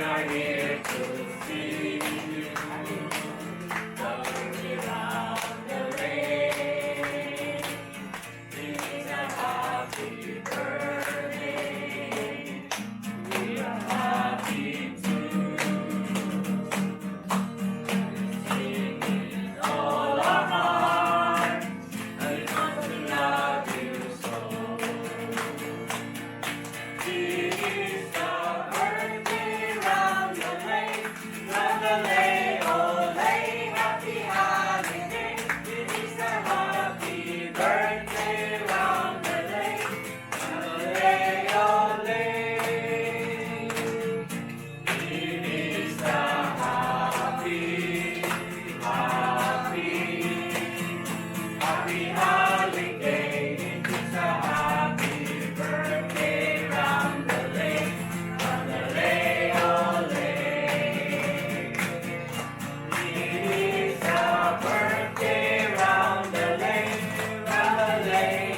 are here to see you. Turn around the rain. It's a happy birthday. We are happy too. Singing all our hearts. I want to love you so. It is the birthday round the lane, oh lay, happy holiday. It is the happy birthday round the lane, oh lay. It is the happy holiday. It is a happy birthday round the lane, oh lay. It is a birthday round the lane,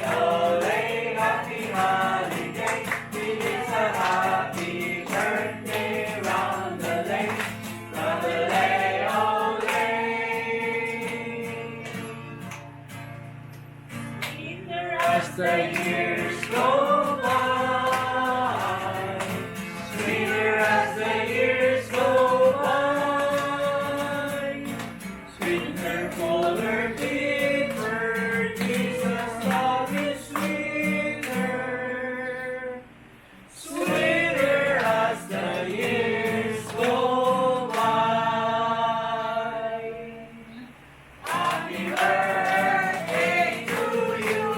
oh lay, happy holiday. It is a happy birthday round the lane, oh lay. As the years go by, sweeter as the years go by, sweeter, fuller, deeper, Jesus' love is sweeter, sweeter as the years go by. Happy birthday to you.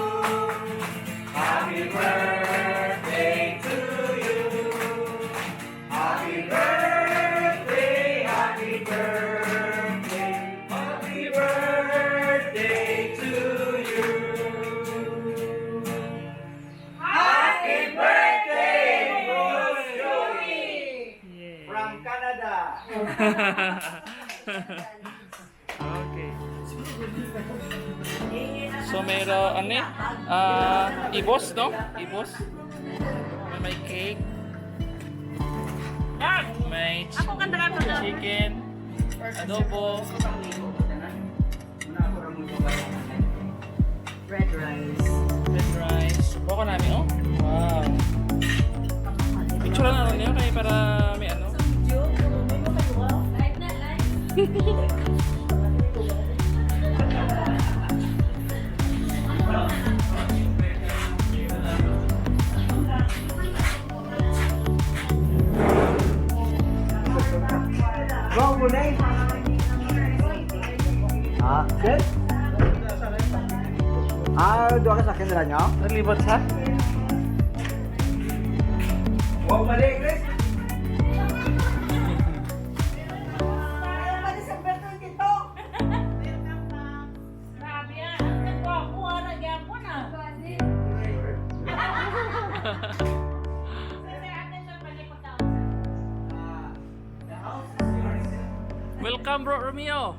Happy birthday to you. Happy birthday, happy birthday, happy birthday to you. Happy birthday, Boss Joey! From Canada. Okay. So meron ano eh? Ibos, no? Ibos. May cake. May chicken. Adobo. Red rice. Red rice. Boko namin, oh. Wow. Picture na lang niyo kaya para may ano. Go, Bunay! Good? Doon ka sa akin nila nyo? Naglibot sa? Wow, balik, Chris! Welcome, bro Romeo.